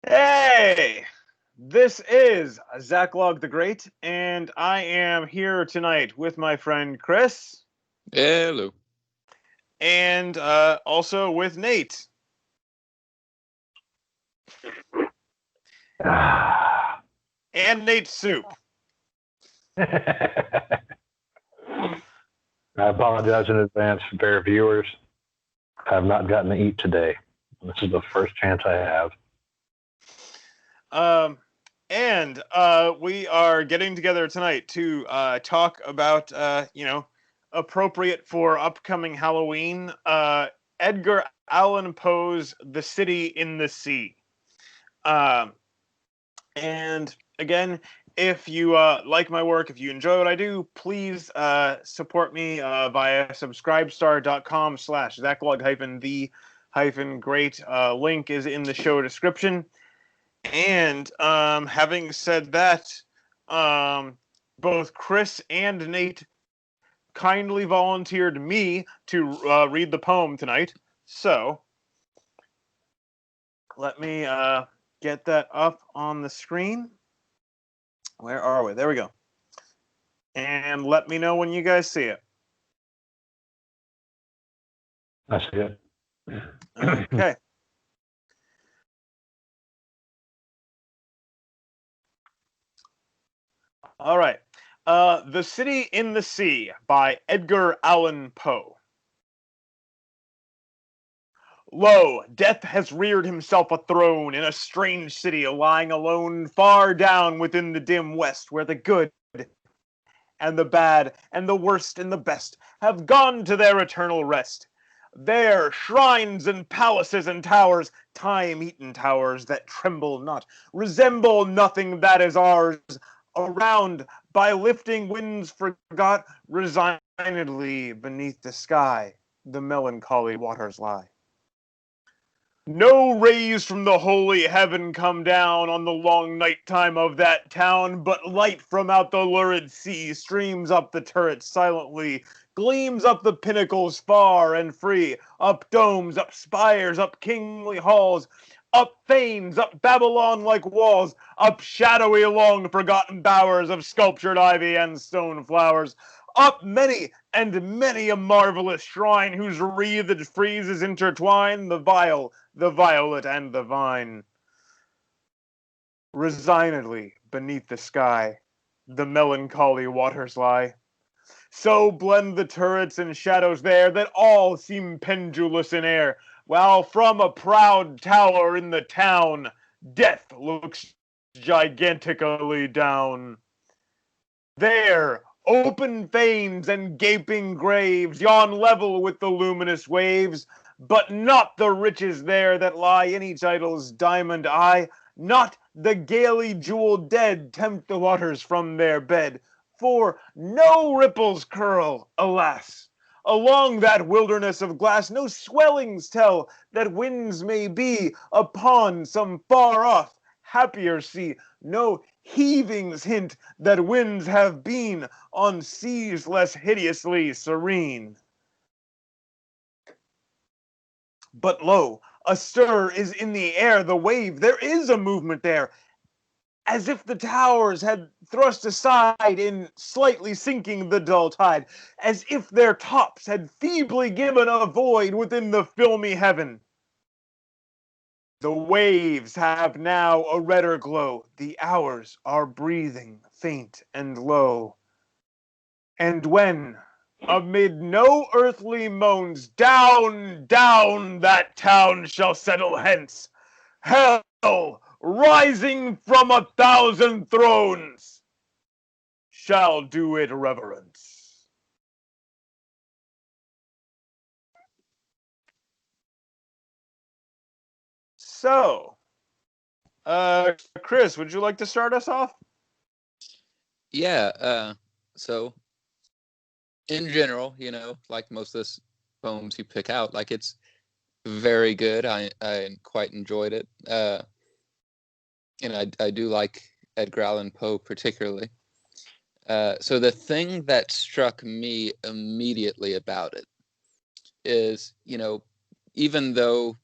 Hey, this is Zachlog the Great, and I am here tonight with my friend Chris, Hello. and also with Nate. And Nate's Soup. I apologize in advance for our viewers. I have not gotten to eat today. This is the first chance I have. And we are getting together tonight to talk about, appropriate for upcoming Halloween, Edgar Allan Poe's The City in the Sea. Um, And again, if you like my work, if you enjoy what I do, please support me via subscribestar.com/Zachlog-the-great. Link is in the show description. And having said that, both Chris and Nate kindly volunteered me to read the poem tonight. So let me get that up on the screen. Where are we? There we go. And let me know when you guys see it. I see it. Okay. All right. The City in the Sea by Edgar Allan Poe. Lo, death has reared himself a throne in a strange city lying alone far down within the dim west where the good and the bad and the worst and the best have gone to their eternal rest. There, shrines and palaces and towers, time-eaten towers that tremble not, resemble nothing that is ours. Around, by lifting winds forgot, resignedly beneath the sky, the melancholy waters lie. No rays from the holy heaven come down on the long night time of that town, but light from out the lurid sea streams up the turrets silently, gleams up the pinnacles far and free, up domes, up spires, up kingly halls, up fanes, up Babylon like walls, up shadowy long forgotten bowers of sculptured ivy and stone flowers, up many and many a marvelous shrine whose wreathed friezes intertwine the vial, the violet, and the vine. Resignedly beneath the sky, the melancholy waters lie. So blend the turrets and shadows there that all seem pendulous in air, while from a proud tower in the town, death looks gigantically down. There, open fanes and gaping graves yawn level with the luminous waves, but not the riches there that lie in each idol's diamond eye, not the gaily jeweled dead tempt the waters from their bed, for no ripples curl, alas! Along that wilderness of glass, no swellings tell that winds may be upon some far off, happier sea, no heavings hint that winds have been on seas less hideously serene. But lo, a stir is in the air, the wave, there is a movement there, as if the towers had thrust aside in slightly sinking the dull tide, as if their tops had feebly given a void within the filmy heaven. The waves have now a redder glow, the hours are breathing faint and low. And when, amid no earthly moans, down, down that town shall settle hence, hell, rising from 1,000 thrones, shall do it reverence. So, Chris, would you like to start us off? Yeah, so in general, like most of the poems you pick out, like it's very good. I quite enjoyed it. And I do like Edgar Allan Poe particularly. So the thing that struck me immediately about it is, even though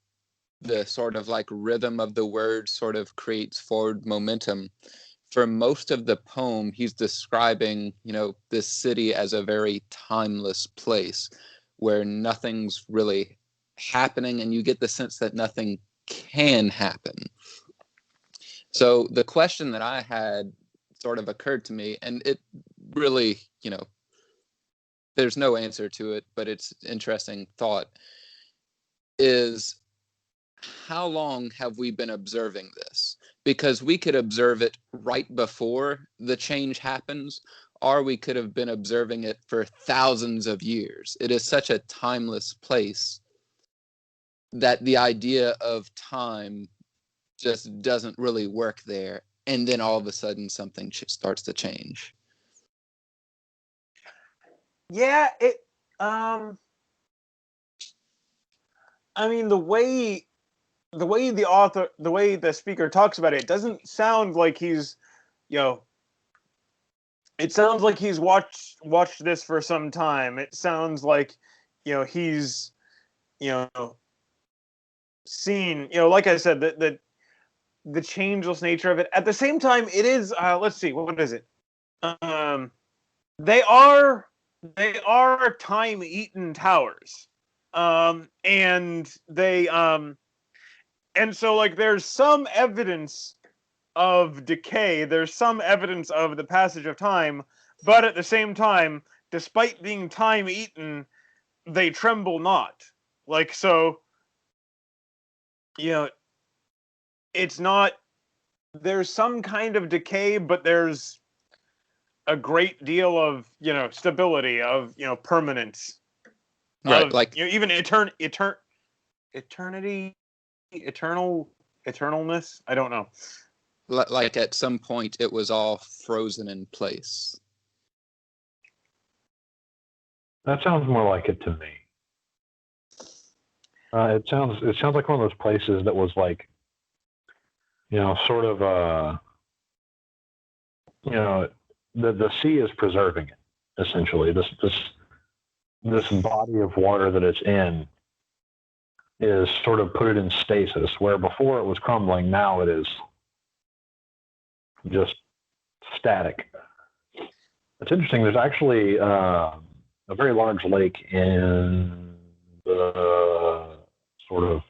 the sort of like rhythm of the word sort of creates forward momentum. For most of the poem, he's describing, this city as a very timeless place where nothing's really happening, and you get the sense that nothing can happen. So the question that I had sort of occurred to me, and it really, there's no answer to it, but it's interesting thought, is how long have we been observing this? Because we could observe it right before the change happens, or we could have been observing it for thousands of years. It is such a timeless place that the idea of time just doesn't really work there. And then all of a sudden something starts to change. Yeah, I mean, the way the speaker talks about it doesn't sound like he's, it sounds like he's watched this for some time. It sounds like, he's, seen, like I said, the changeless nature of it. At the same time, it is, let's see, what is it? They are time-eaten towers. And they, and so, like, there's some evidence of decay, there's some evidence of the passage of time, but at the same time, despite being time-eaten, they tremble not. Like, so, it's not, there's some kind of decay, but there's a great deal of, stability, of, permanence. Right, of, like even eternity, eternalness. I don't know. Like at some point it was all frozen in place. That sounds more like it to me. It sounds like one of those places that was like, sort of, the sea is preserving it, essentially. This body of water that it's in is sort of put it in stasis, where before it was crumbling, now it is just static. It's interesting. There's actually a very large lake in the sort of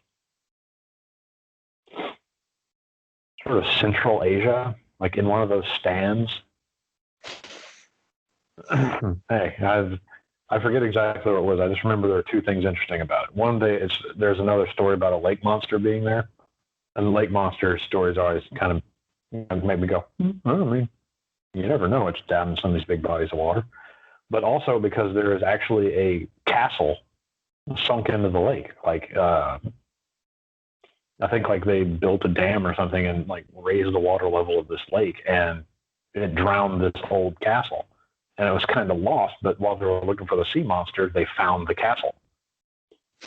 Central Asia, like in one of those stands. Hey, I forget exactly what it was. I just remember there are two things interesting about it. One day, there's another story about a lake monster being there, and the lake monster stories always kind of make me go, well, I mean, you never know what's down in some of these big bodies of water. But also because there is actually a castle sunk into the lake. Like, I think like they built a dam or something and like raised the water level of this lake, and it drowned this old castle. And it was kind of lost, but while they were looking for the sea monster, they found the castle.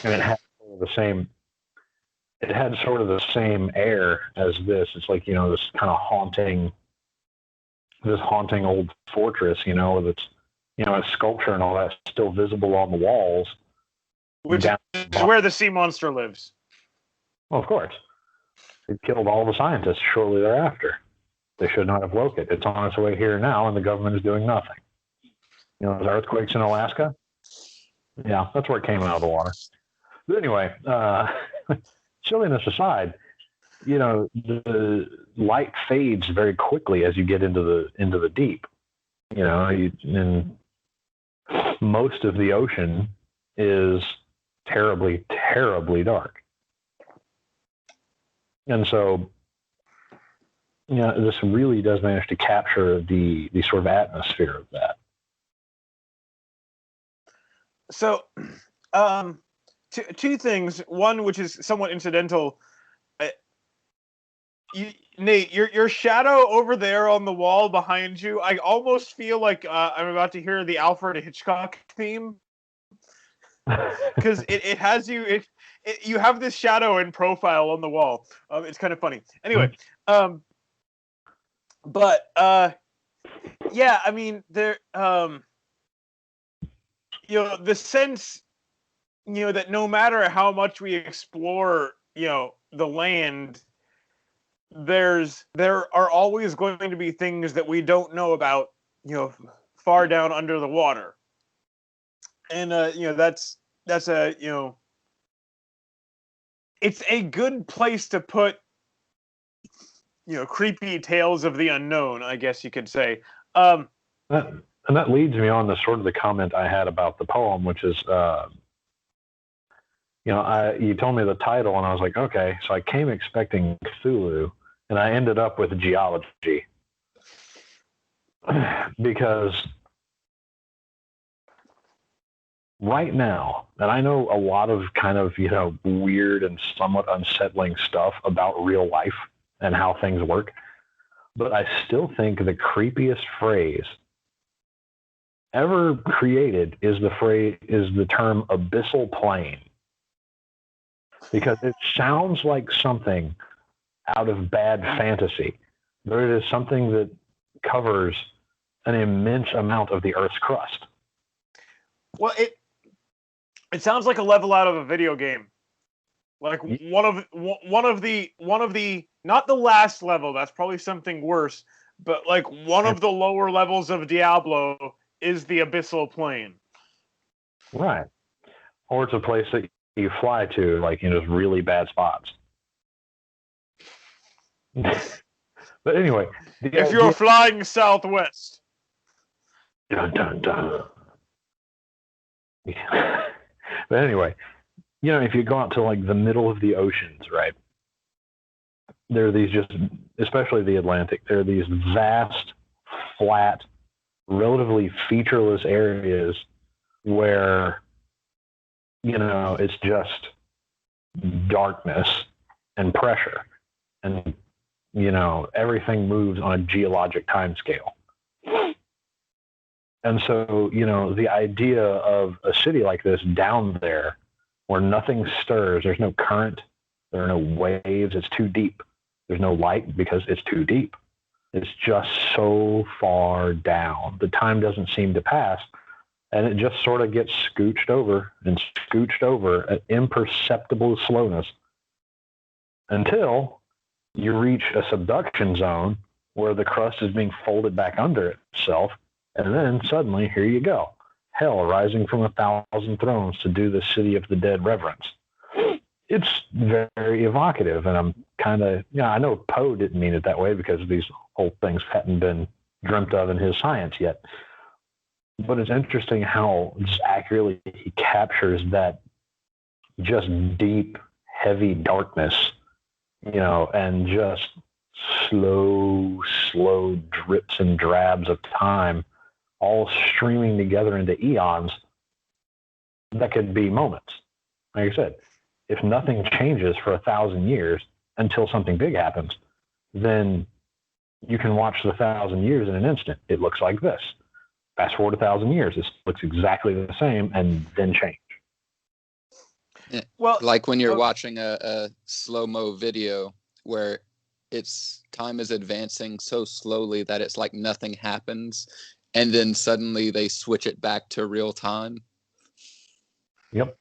And it had sort of the same air as this. It's like, this kind of haunting old fortress, with its, its sculpture and all that still visible on the walls. Which is where the sea monster lives. Well, of course. It killed all the scientists shortly thereafter. They should not have woke it. It's on its way here now, and the government is doing nothing. Those earthquakes in Alaska? Yeah, that's where it came out of the water. But anyway, silliness aside, the light fades very quickly as you get into the deep. And most of the ocean is terribly, terribly dark. And so, this really does manage to capture the sort of atmosphere of that. So, two things. One, which is somewhat incidental. Nate, your shadow over there on the wall behind you, I almost feel like I'm about to hear the Alfred Hitchcock theme. Because it has you, you have this shadow in profile on the wall. It's kind of funny. Anyway, but yeah, I mean, there, the sense, that no matter how much we explore, the land, there are always going to be things that we don't know about, far down under the water. And that's a it's a good place to put creepy tales of the unknown, I guess you could say. And that leads me on to sort of the comment I had about the poem, which is, you told me the title, and I was like, okay. So I came expecting Cthulhu, and I ended up with geology. Because right now, and I know a lot of kind of, weird and somewhat unsettling stuff about real life and how things work, but I still think the creepiest phrase ever created is the term abyssal plain, because it sounds like something out of bad fantasy, but it is something that covers an immense amount of the Earth's crust. Well, it sounds like a level out of a video game, like one of the not the last level. That's probably something worse, but like one of the lower levels of Diablo is the abyssal plain. Right. Or it's a place that you fly to, like, just really bad spots. But anyway, if you're flying southwest. Dun, dun, dun. Yeah. But anyway, if you go out to like the middle of the oceans, right? There are these especially the Atlantic, there are these vast, flat, relatively featureless areas where, it's just darkness and pressure. And, everything moves on a geologic timescale. And so, the idea of a city like this down there where nothing stirs, there's no current, there are no waves, it's too deep. There's no light because it's too deep. It's just so far down. The time doesn't seem to pass, and it just sort of gets scooched over at imperceptible slowness until you reach a subduction zone where the crust is being folded back under itself. And then suddenly, here you go. Hell rising from 1,000 thrones to do the city of the dead reverence. It's very evocative, and I'm kind of, I know Poe didn't mean it that way because these whole things hadn't been dreamt of in his science yet. But it's interesting how just accurately he captures that just deep, heavy darkness, and just slow drips and drabs of time all streaming together into eons that could be moments. Like I said, if nothing changes for 1,000 years until something big happens, then you can watch the 1,000 years in an instant. It looks like this. Fast forward 1,000 years, this looks exactly the same, and then change. Yeah. Well, like when you're watching a slow-mo video where time is advancing so slowly that it's like nothing happens, and then suddenly they switch it back to real time. Yep.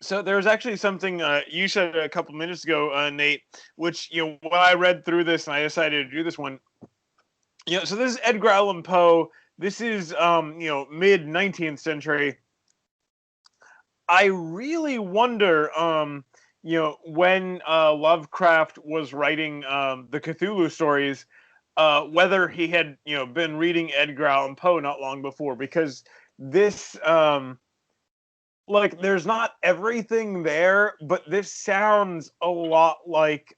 So there's actually something you said a couple minutes ago, Nate, which, when I read through this and I decided to do this one, so this is Edgar Allan Poe. This is, mid 19th century. I really wonder, when Lovecraft was writing the Cthulhu stories, whether he had, been reading Edgar Allan Poe not long before, because this, there's not everything there, but this sounds a lot like,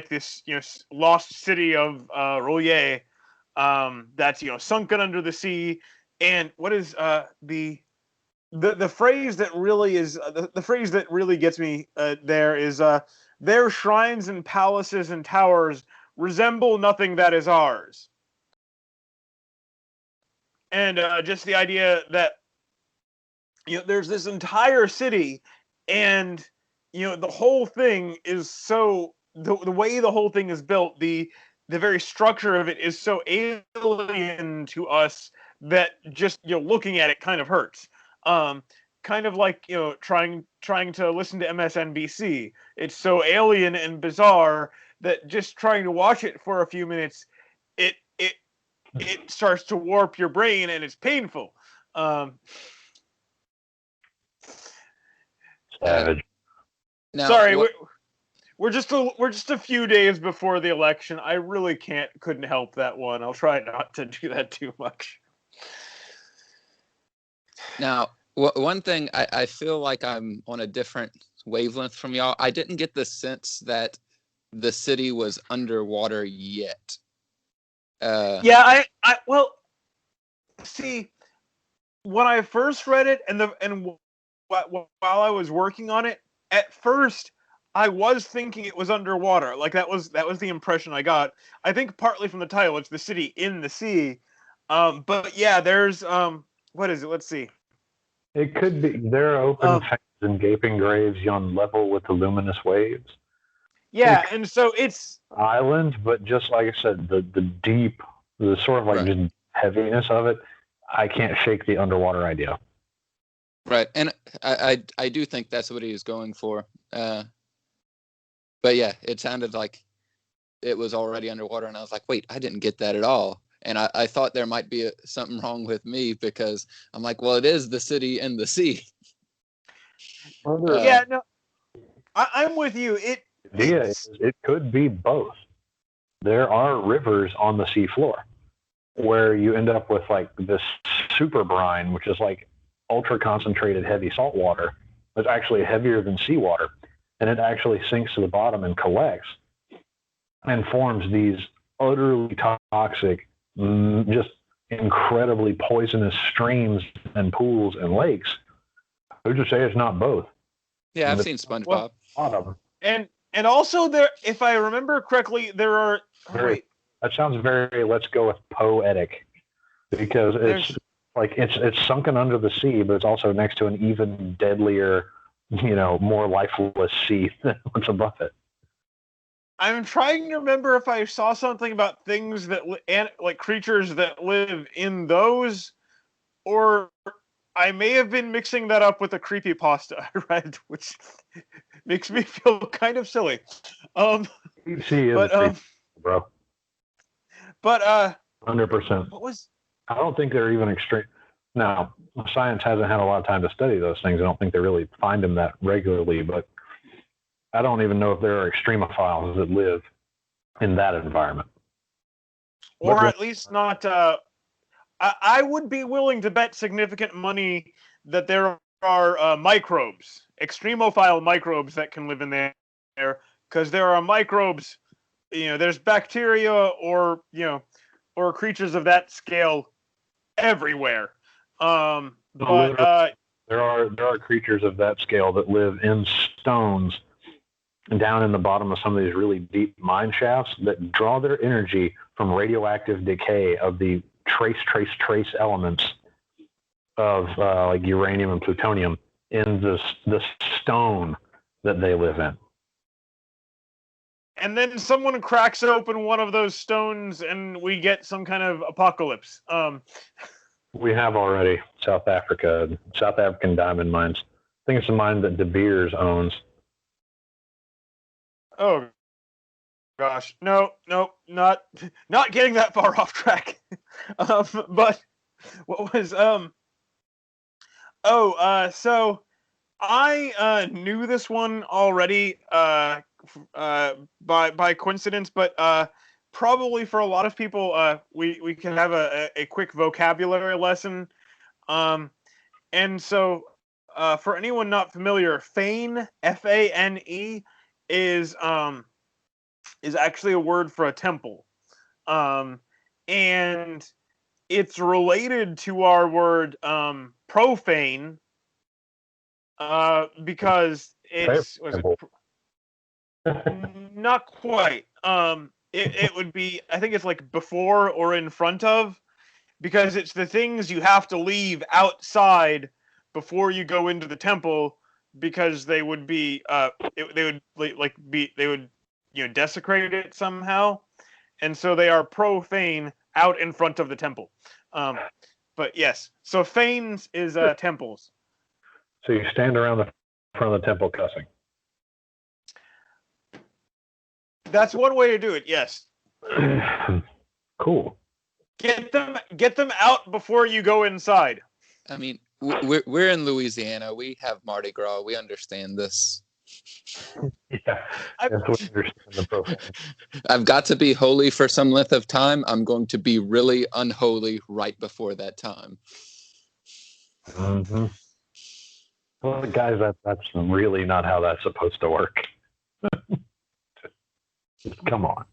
this, lost city of Rouillé, that's, sunken under the sea. And what is the phrase that really is the phrase that really gets me there is their shrines and palaces and towers resemble nothing that is ours. And just the idea that there's this entire city, and the whole thing is so the way the whole thing is built, the very structure of it is so alien to us that just looking at it kind of hurts. kind of like, trying to listen to MSNBC. It's so alien and bizarre that just trying to watch it for a few minutes, it starts to warp your brain and it's painful. Savage. Now, Sorry, we're just a few days before the election. I really couldn't help that one. I'll try not to do that too much. Now, one thing I feel like I'm on a different wavelength from y'all. I didn't get the sense that the city was underwater yet. Yeah, well, see, when I first read it and while I was working on it, at first I was thinking it was underwater. Like that was the impression I got. I think partly from the title, it's the city in the sea. But yeah, there's what is it? Let's see. It could be. There are open fences and gaping graves on level with the luminous waves. Yeah, and so it's island, but just like I said, the deep, the sort of like Right. just heaviness of it, I can't shake the underwater idea. Right, and I do think that's what he was going for. But yeah, it sounded like it was already underwater, and I was like, wait, I didn't get that at all. And I thought there might be something wrong with me because I'm like, well, it is the city and the sea. yeah, no, I'm with you. It could be both. There are rivers on the seafloor where you end up with like this super brine, which is like ultra concentrated heavy salt water that's actually heavier than seawater, and it actually sinks to the bottom and collects and forms these utterly toxic, just incredibly poisonous streams and pools and lakes. Who's to say it's not both? Yeah, I've seen SpongeBob. Well, bottom. And also there, if I remember correctly, there are. That sounds very. Let's go with poetic, because it's sunken under the sea, but it's also next to an even deadlier, more lifeless sea than what's above it. I'm trying to remember if I saw something about things that like creatures that live in those, or I may have been mixing that up with a creepypasta I read, which makes me feel kind of silly. Sea is bro. But 100%. What was? I don't think they're even extreme. Now, science hasn't had a lot of time to study those things. I don't think they really find them that regularly, but I don't even know if there are extremophiles that live in that environment. Or at least not. I would be willing to bet significant money that there are microbes, extremophile microbes that can live in there, because there are microbes. There's bacteria or creatures of that scale everywhere. There are creatures of that scale that live in stones down in the bottom of some of these really deep mine shafts that draw their energy from radioactive decay of the trace elements of like uranium and plutonium in the stone that they live in. And then someone cracks open one of those stones and we get some kind of apocalypse. We have already South African diamond mines. I think it's a mine that De Beers owns. Oh gosh, no, not getting that far off track. But what was so I knew this one already by coincidence, but probably for a lot of people we can have a quick vocabulary lesson. And so for anyone not familiar, Fane, Fane, is actually a word for a temple. And it's related to our word profane, because it's not quite. It would be, I think it's like before or in front of, because it's the things you have to leave outside before you go into the temple, because they would be they would desecrate it somehow, and so they are profane out in front of the temple. But yes, so fanes is temples. So you stand around the front of the temple cussing. That's one way to do it. Yes. Cool. Get them out before you go inside. I mean, we're in Louisiana. We have Mardi Gras. We understand this. Yeah, that's what I understand the profile. I've got to be holy for some length of time. I'm going to be really unholy right before that time. Mm-hmm. Well, guys, that's really not how that's supposed to work. Come on.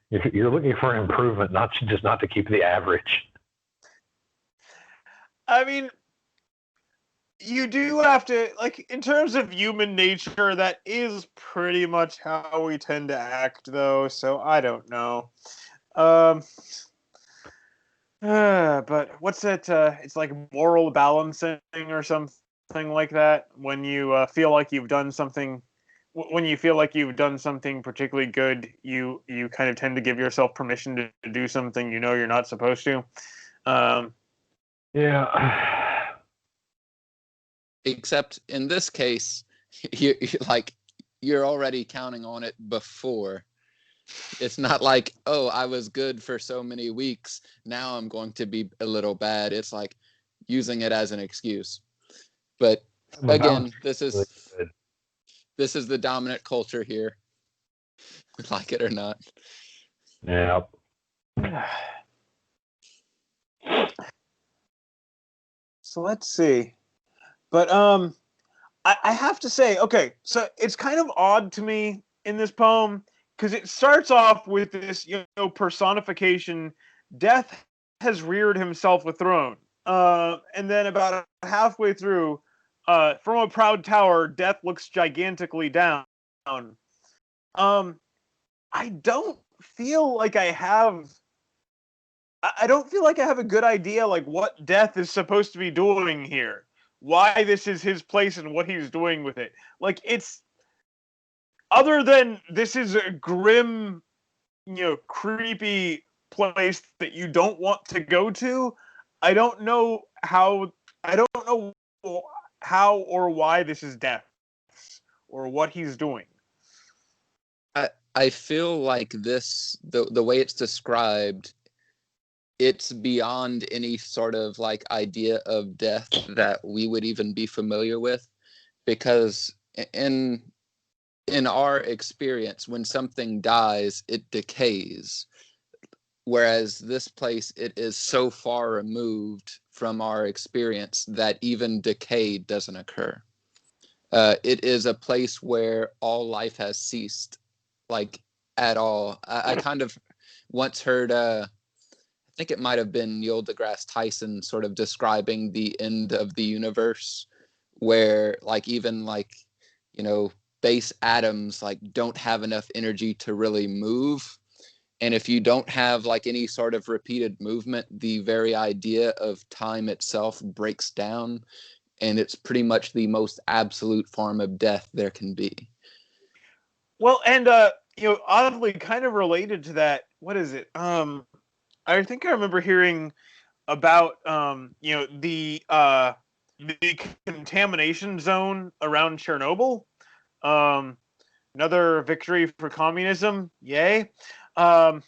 You're looking for improvement, not to keep the average. I mean, you do have to, like, in terms of human nature, that is pretty much how we tend to act, though, so I don't know. But what's it? It's like moral balancing or something like that. When you feel like you've done something, when you feel like you've done something particularly good, you kind of tend to give yourself permission to do something you know you're not supposed to. Yeah. Except in this case, you're already counting on it before. It's not like, oh, I was good for so many weeks, now I'm going to be a little bad. It's like using it as an excuse. But again, this is the dominant culture here, like it or not. Yeah. So let's see. But I have to say, okay, so it's kind of odd to me in this poem because it starts off with this, personification. Death has reared himself a throne, and then about halfway through, from a proud tower, Death looks gigantically down. I don't feel like I have. I don't feel like I have a good idea, like what Death is supposed to be doing here, why this is his place, and what he's doing with it. Like, it's other than this is a grim, creepy place that you don't want to go to. I don't know how. I don't know how or why this is Death, or what he's doing. I feel like this, the way it's described, it's beyond any sort of like idea of death that we would even be familiar with, because in our experience, when something dies, it decays. Whereas this place, it is so far removed from our experience that even decay doesn't occur. It is a place where all life has ceased, like, at all. I kind of once heard, I think it might have been Neil deGrasse Tyson sort of describing the end of the universe, where like even like, base atoms like don't have enough energy to really move. And if you don't have like any sort of repeated movement, the very idea of time itself breaks down, and it's pretty much the most absolute form of death there can be. Well, and oddly, kind of related to that, what is it? I think I remember hearing about the contamination zone around Chernobyl. Another victory for communism, yay! But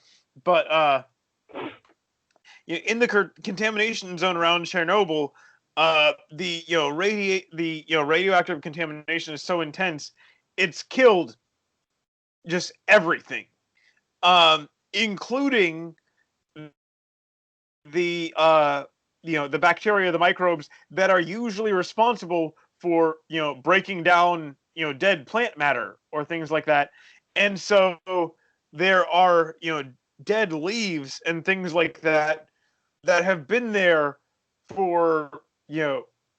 in the contamination zone around Chernobyl, the radioactive contamination is so intense, it's killed just everything, including the the bacteria, the microbes that are usually responsible for breaking down dead plant matter or things like that. And so there are dead leaves and things like that that have been there for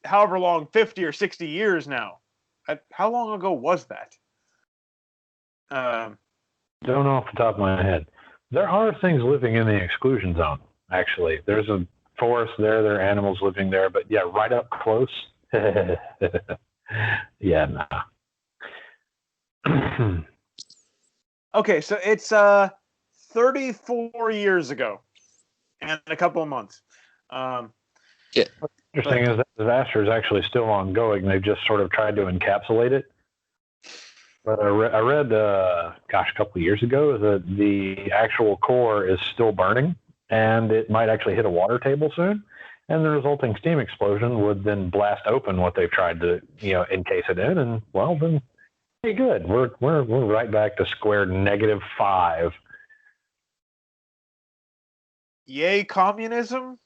however long, 50 or 60 years now. How long ago was that? Don't know off the top of my head. There are things living in the exclusion zone, actually. There's a forest there. There are animals living there. But yeah, right up close. Yeah, nah. Okay, so it's 34 years ago and a couple of months. Yeah. interesting is that disaster is actually still ongoing. They've just sort of tried to encapsulate it. But I read, a couple of years ago, that the actual core is still burning, and it might actually hit a water table soon. And the resulting steam explosion would then blast open what they've tried to, encase it in. And well, then, hey, good. We're right back to square -5. Yay, communism!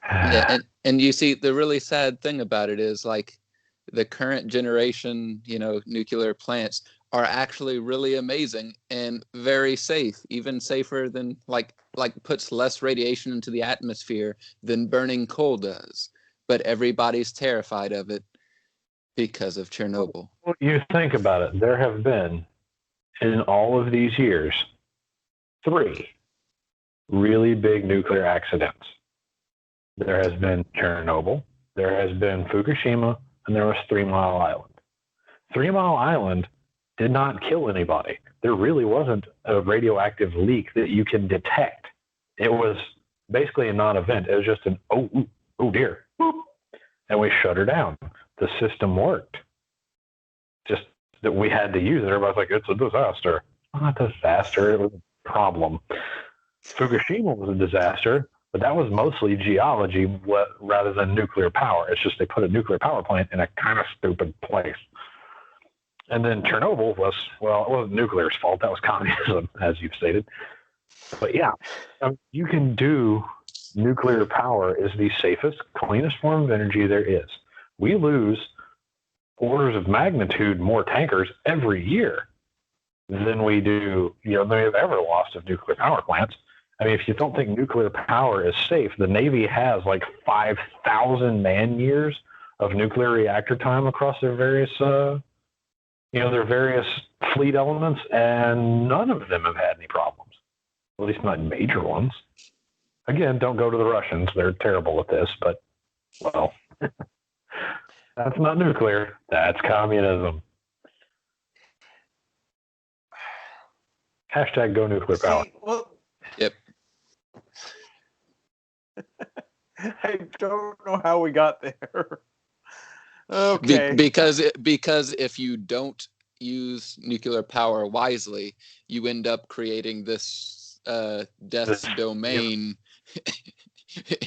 Yeah, and you see, the really sad thing about it is, like, the current generation, nuclear plants are actually really amazing and very safe, even safer than like puts less radiation into the atmosphere than burning coal does. But everybody's terrified of it because of Chernobyl. Well, you think about it. There have been, in all of these years, 3 really big nuclear accidents. There has been Chernobyl, there has been Fukushima, and there was 3 Mile Island. 3 Mile Island did not kill anybody. There really wasn't a radioactive leak that you can detect. It was basically a non-event. It was just an, oh dear, boop, and we shut her down. The system worked. Just that we had to use it. Everybody's like, it's a disaster. Not a disaster. It was a problem. Fukushima was a disaster, but that was mostly geology rather than nuclear power. It's just they put a nuclear power plant in a kind of stupid place. And then Chernobyl was, well, it wasn't nuclear's fault. That was communism, as you've stated. But yeah, you can do nuclear power is the safest, cleanest form of energy there is. We lose orders of magnitude more tankers every year than we do, than we've ever lost of nuclear power plants. I mean, if you don't think nuclear power is safe, the Navy has like 5,000 man years of nuclear reactor time across their various, their various fleet elements, and none of them have had any problems. At least not major ones. Again, don't go to the Russians. They're terrible at this, but, well, that's not nuclear. That's communism. Hashtag go nuclear power. Well, Yep. I don't know how we got there. Okay. Because if you don't use nuclear power wisely, you end up creating this death's domain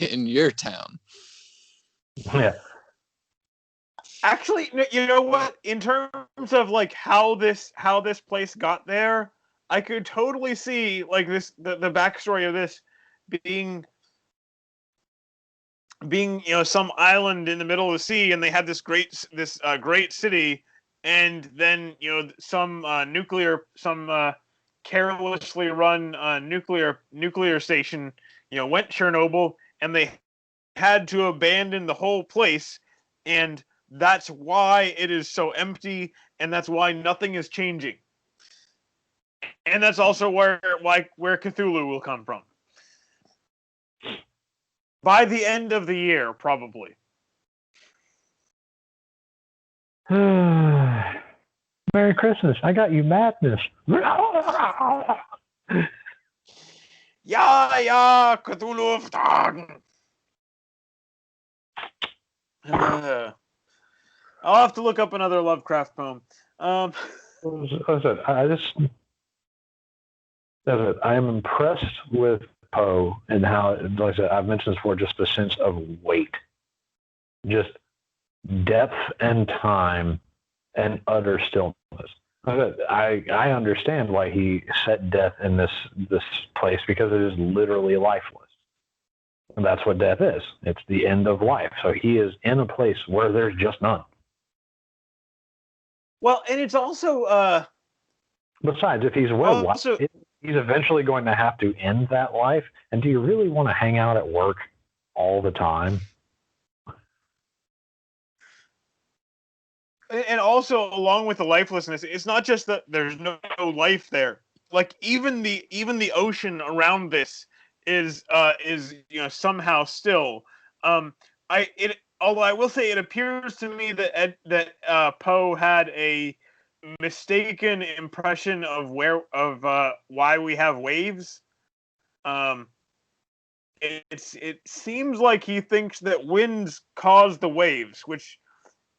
in your town. Yeah. Actually, you know what? In terms of like how this place got there, I could totally see like this the backstory of this being some island in the middle of the sea, and they had this great city, and then some carelessly run nuclear station went Chernobyl, and they had to abandon the whole place, and that's why it is so empty, and that's why nothing is changing. And that's also where Cthulhu will come from. By the end of the year, probably. Merry Christmas. I got you madness. Ja, Cthulhu of Tagen. I'll have to look up another Lovecraft poem. I am impressed with Poe and how, like I said, I've mentioned this before, just the sense of weight, just depth and time and utter stillness. I understand why he set death in this place, because it is literally lifeless. And that's what death is. It's the end of life. So he is in a place where there's just none. Well, and it's also besides, if he's he's eventually going to have to end that life. And do you really want to hang out at work all the time? And also, along with the lifelessness, it's not just that there's no life there. Like even the ocean around this is somehow still. Although I will say, it appears to me that Poe had a mistaken impression of why we have waves. it seems like he thinks that winds cause the waves, which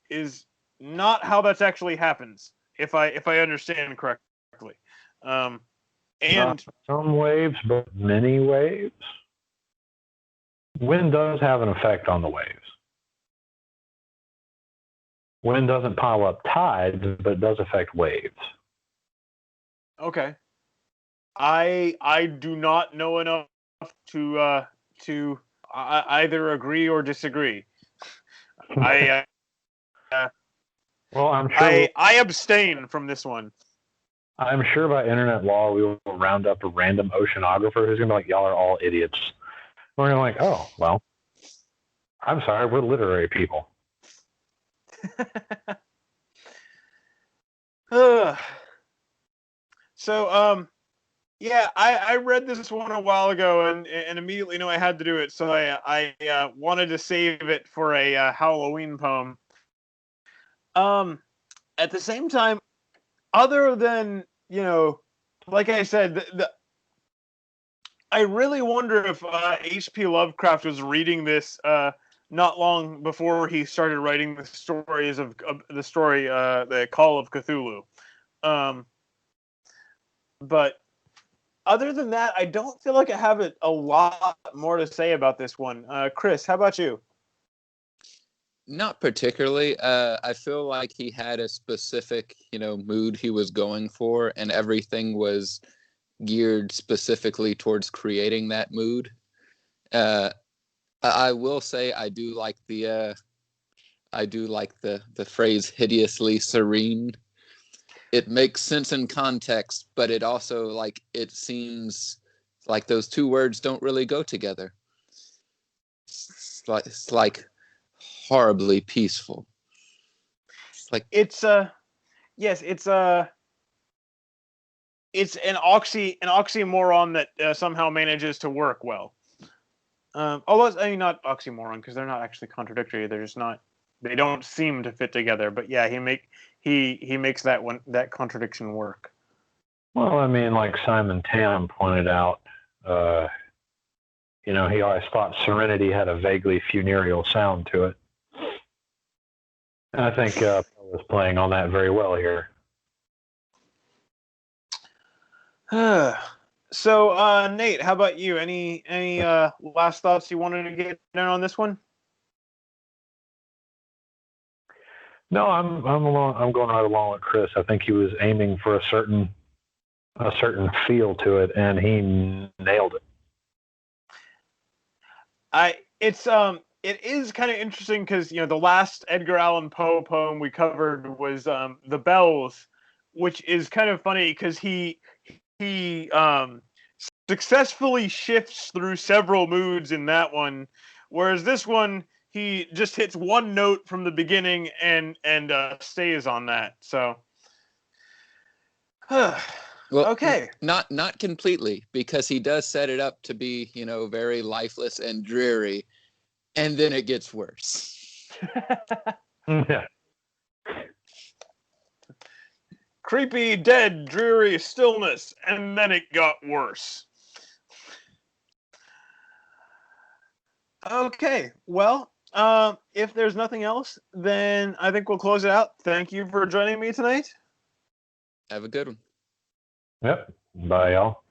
is not how that actually happens, if I understand correctly. And Not some waves, but many waves. Wind does have an effect on the waves. Wind doesn't pile up tides, but it does affect waves. okay, I do not know enough to either agree or disagree. I Well, I'm sure. I abstain from this one. I'm sure by internet law we will round up a random oceanographer who's gonna be like, "Y'all are all idiots." We're gonna like, "Oh, well, I'm sorry, we're literary people." So yeah, I read this one a while ago and immediately knew I had to do it. So I wanted to save it for a Halloween poem. At the same time, other than, like I said, I really wonder if H.P. Lovecraft was reading this not long before he started writing the stories of the story, the Call of Cthulhu. But other than that, I don't feel like I have a lot more to say about this one. Chris, how about you? Not particularly. I feel like he had a specific, mood he was going for, and everything was geared specifically towards creating that mood. I will say I do like the phrase "hideously serene." It makes sense in context, but it also it seems like those two words don't really go together. It's like horribly peaceful. It's yes, it's an oxymoron that somehow manages to work well. Although I mean, not oxymoron, because they're not actually contradictory. They're just not. They don't seem to fit together. But yeah, he makes that contradiction work. Well, I mean, like Simon Tam pointed out, he always thought Serenity had a vaguely funereal sound to it. And I think Poe was playing on that very well here. So, Nate, how about you? Any last thoughts you wanted to get in on this one? No, I'm going right along with Chris. I think he was aiming for a certain feel to it, and he nailed it. It is kind of interesting because the last Edgar Allan Poe poem we covered was The Bells, which is kind of funny because he successfully shifts through several moods in that one, whereas this one he just hits one note from the beginning and stays on that. So, well, okay, not completely, because he does set it up to be very lifeless and dreary, and then it gets worse. Yeah. Creepy, dead, dreary stillness, and then it got worse. Okay, well, if there's nothing else, then I think we'll close it out. Thank you for joining me tonight. Have a good one. Yep. Bye, y'all.